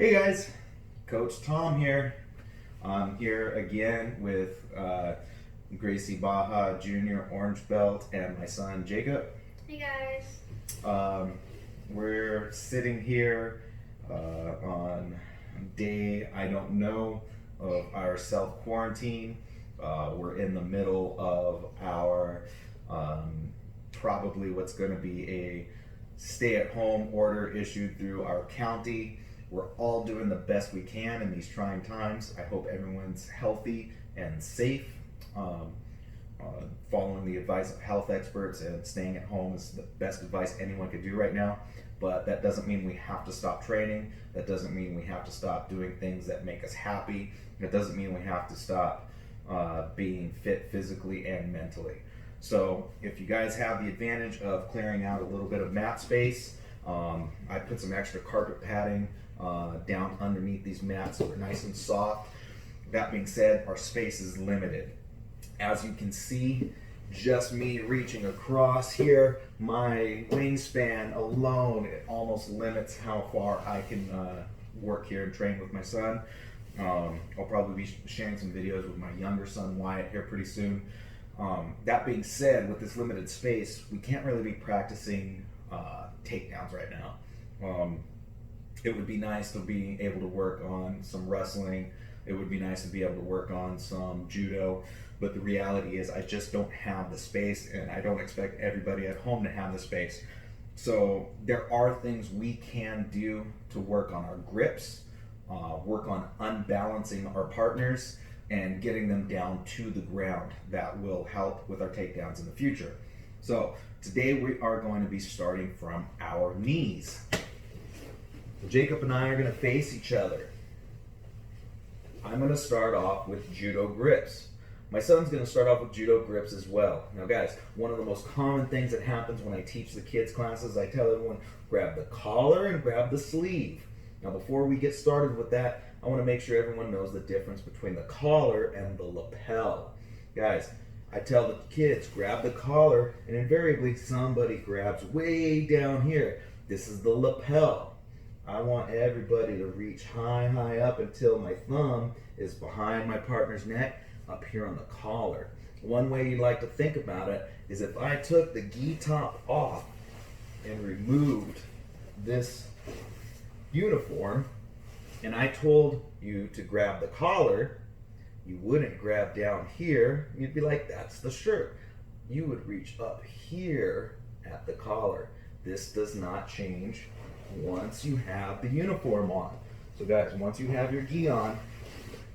Hey guys, Coach Tom here. I'm here again with Gracie Baja Jr. Orange Belt and my son Jacob. Hey guys. We're sitting here on day I don't know of our self-quarantine. We're in the middle of our probably what's going to be a stay-at-home order issued through our county. We're all doing the best we can in these trying times. I hope everyone's healthy and safe. Following the advice of health experts and staying at home is the best advice anyone could do right now. But that doesn't mean we have to stop training. That doesn't mean we have to stop doing things that make us happy. That doesn't mean we have to stop being fit physically and mentally. So if you guys have the advantage of clearing out a little bit of mat space, I put some extra carpet padding down underneath these mats so they're nice and soft. That being said, our space is limited. As you can see, just me reaching across here, my wingspan alone, it almost limits how far I can work here and train with my son. I'll probably be sharing some videos with my younger son Wyatt here pretty soon. That being said, with this limited space, we can't really be practicing takedowns right now. It would be nice to be able to work on some wrestling. It would be nice to be able to work on some judo. But the reality is I just don't have the space, and I don't expect everybody at home to have the space. So there are things we can do to work on our grips, work on unbalancing our partners, and getting them down to the ground. That will help with our takedowns in the future. So today we are going to be starting from our knees. Jacob and I are going to face each other. I'm going to start off with judo grips. My son's going to start off with judo grips as well. Now guys, one of the most common things that happens when I teach the kids classes, I tell everyone, grab the collar and grab the sleeve. Now before we get started with that, I want to make sure everyone knows the difference between the collar and the lapel. Guys, I tell the kids, grab the collar, and invariably somebody grabs way down here. This is the lapel. I want everybody to reach high up until my thumb is behind my partner's neck up here on the collar. One way you'd like to think about it is if I took the gi top off and removed this uniform and I told you to grab the collar, you wouldn't grab down here. You'd be like, that's the shirt. You would reach up here at the collar. This does not change once you have the uniform on. So guys, once you have your gi on,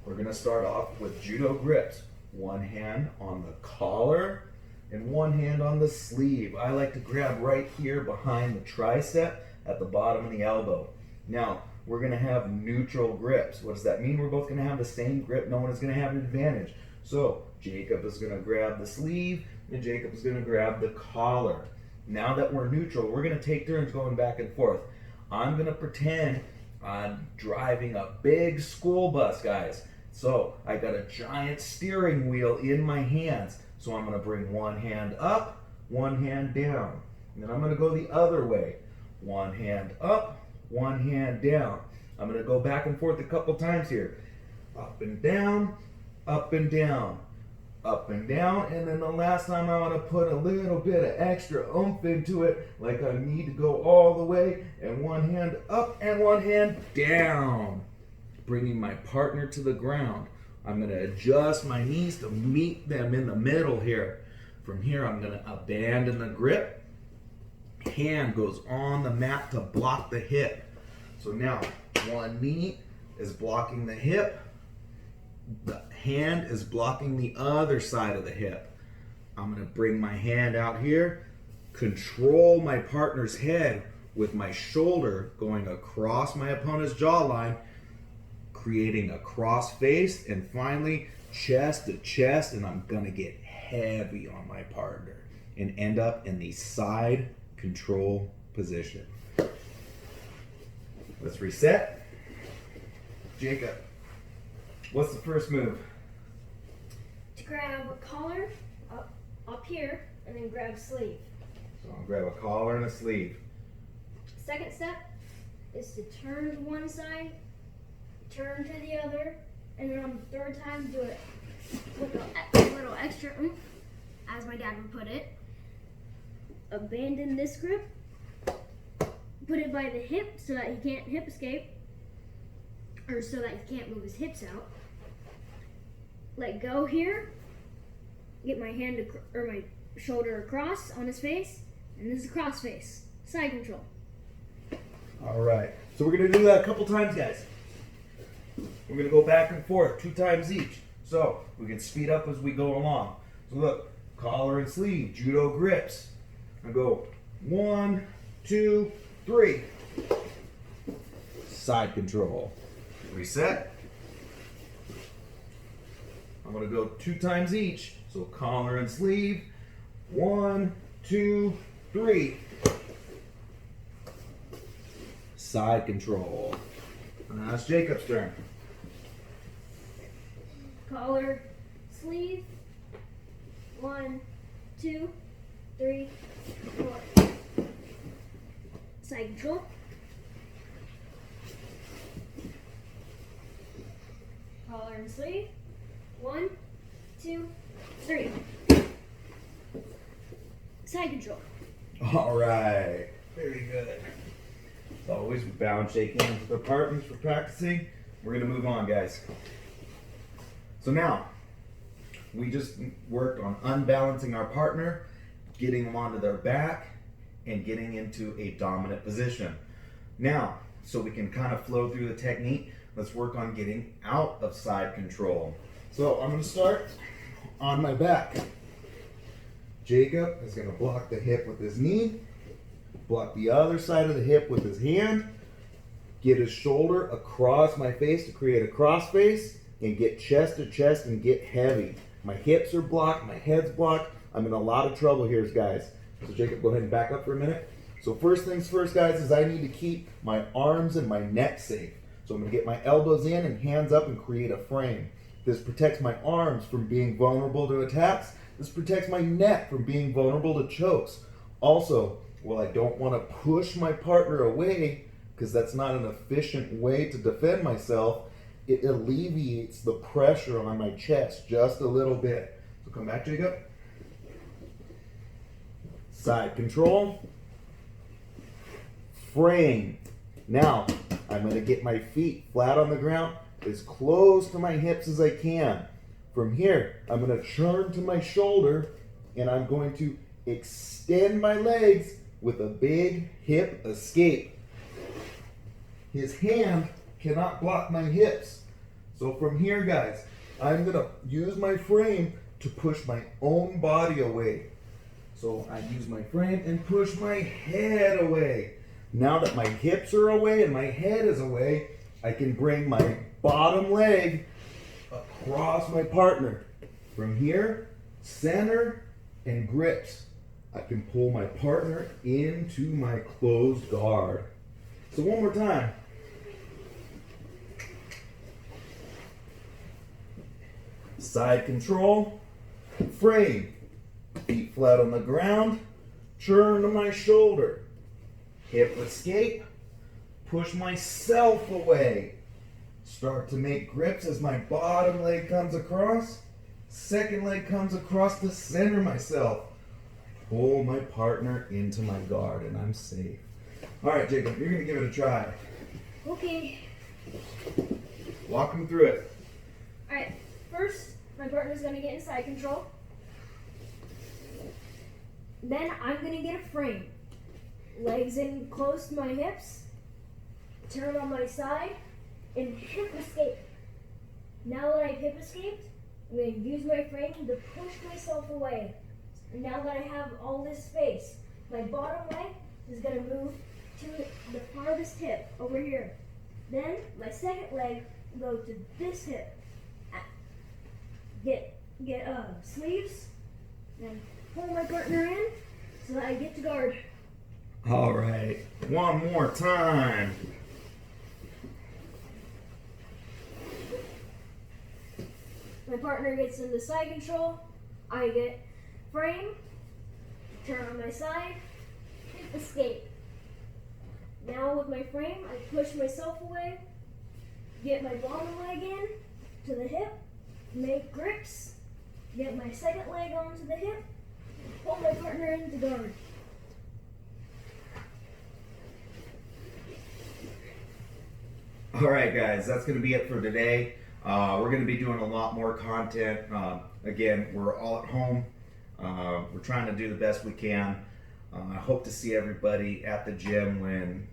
we're going to start off with judo grips. One hand on the collar and one hand on the sleeve. I like to grab right here behind the tricep at the bottom of the elbow. Now, we're going to have neutral grips. What does that mean? We're both going to have the same grip. No one is going to have an advantage. So Jacob is going to grab the sleeve and Jacob is going to grab the collar. Now that we're neutral, we're going to take turns going back and forth. I'm going to pretend I'm driving a big school bus, guys. So I got a giant steering wheel in my hands. So I'm going to bring one hand up, one hand down. And then I'm going to go the other way. One hand up, one hand down. I'm going to go back and forth a couple times here. Up and down, up and down, up and down. And then the last time I want to put a little bit of extra oomph into it, like I need to go all the way, and one hand up and one hand down. Bringing my partner to the ground. I'm going to adjust my knees to meet them in the middle here. From here, I'm going to abandon the grip. Hand goes on the mat to block the hip. So now, one knee is blocking the hip. The hand is blocking the other side of the hip. I'm going to bring my hand out here, control my partner's head with my shoulder going across my opponent's jawline, creating a cross face, and finally chest to chest, and I'm going to get heavy on my partner and end up in the side control position. Let's reset. Jacob, what's the first move? To grab a collar up here and then grab sleeve. So I'll grab a collar and a sleeve. Second step is to turn to one side turn to the other, and then on the third time, do it with a little extra oomph, as my dad would put it. Abandon this grip, put it by the hip so that he can't hip escape, or so that he can't move his hips out. Let go here, get my hand or my shoulder across on his face, and this is a cross face, side control. All right, so we're gonna do that a couple times, guys. We're gonna go back and forth 2 times each, so we can speed up as we go along. So look, collar and sleeve, judo grips. I go 1, 2, 3. Side control. Reset. I'm gonna go 2 times each. So collar and sleeve. 1, 2, 3. Side control. Now it's Jacob's turn. Collar, sleeve. 1, 2, 3, 4. Side control. Collar and sleeve. 1, 2, 3. Side control. All right. Very good. As always, we bow and shake hands with our partners for practicing. We're going to move on, guys. So now, we just worked on unbalancing our partner, getting them onto their back, and getting into a dominant position. Now, so we can kind of flow through the technique, let's work on getting out of side control. So I'm going to start on my back. Jacob is going to block the hip with his knee, block the other side of the hip with his hand, get his shoulder across my face to create a cross face, and get chest to chest and get heavy. My hips are blocked, my head's blocked. I'm in a lot of trouble here, guys. So Jacob, go ahead and back up for a minute. So first things first, guys, is I need to keep my arms and my neck safe. So I'm going to get my elbows in and hands up and create a frame. This protects my arms from being vulnerable to attacks. This protects my neck from being vulnerable to chokes. Also, while I don't want to push my partner away, because that's not an efficient way to defend myself, it alleviates the pressure on my chest just a little bit. So come back, Jacob. Side control. Frame. Now, I'm going to get my feet flat on the ground, as close to my hips as I can. From here, I'm going to turn to my shoulder, and I'm going to extend my legs with a big hip escape. His hand cannot block my hips. So from here, guys, I'm going to use my frame to push my own body away. So I use my frame and push my head away. Now that my hips are away and my head is away, I can bring my bottom leg across my partner. From here, center and grips. I can pull my partner into my closed guard. So one more time. Side control, frame, feet flat on the ground, turn to my shoulder, hip escape, push myself away, start to make grips as my bottom leg comes across, second leg comes across to center myself, pull my partner into my guard, and I'm safe. All right, Jacob, you're gonna give it a try. Okay. Walk me through it. All right. First, my partner's gonna get in side control. Then I'm gonna get a frame. Legs in close to my hips. Turn on my side and hip escape. Now that I've hip escaped, I'm gonna use my frame to push myself away. And now that I have all this space, my bottom leg is gonna move to the farthest hip over here. Then my second leg will go to this hip. Get sleeves and pull my partner in so that I get to guard. All right, one more time. My partner gets into side control. I get frame, turn on my side, hip escape. Now with my frame, I push myself away, get my bottom leg in to the hip, make grips, get my second leg onto the hip, pull my partner into guard. All right, guys, that's going to be it for today. We're going to be doing a lot more content. Again, we're all at home. We're trying to do the best we can. I hope to see everybody at the gym when,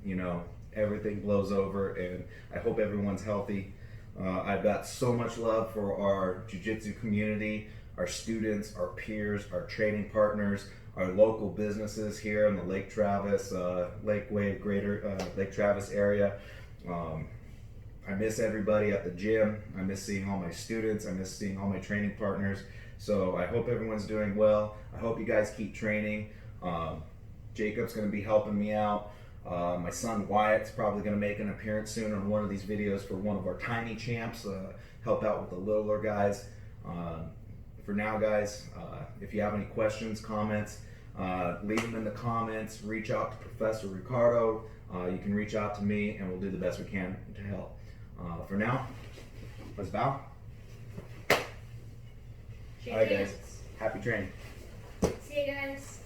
everything blows over, and I hope everyone's healthy. I've got so much love for our Jiu-Jitsu community, our students, our peers, our training partners, our local businesses here in the Lake Travis, Lake Wave, Greater Lake Travis area. I miss everybody at the gym. I miss seeing all my students. I miss seeing all my training partners. So I hope everyone's doing well. I hope you guys keep training. Jacob's going to be helping me out. My son Wyatt's probably going to make an appearance soon on one of these videos for one of our tiny champs, help out with the littler guys. For now, guys, if you have any questions, comments, leave them in the comments. Reach out to Professor Ricardo. You can reach out to me, and we'll do the best we can to help. For now, let's bow. All right, guys. Happy training. See you guys.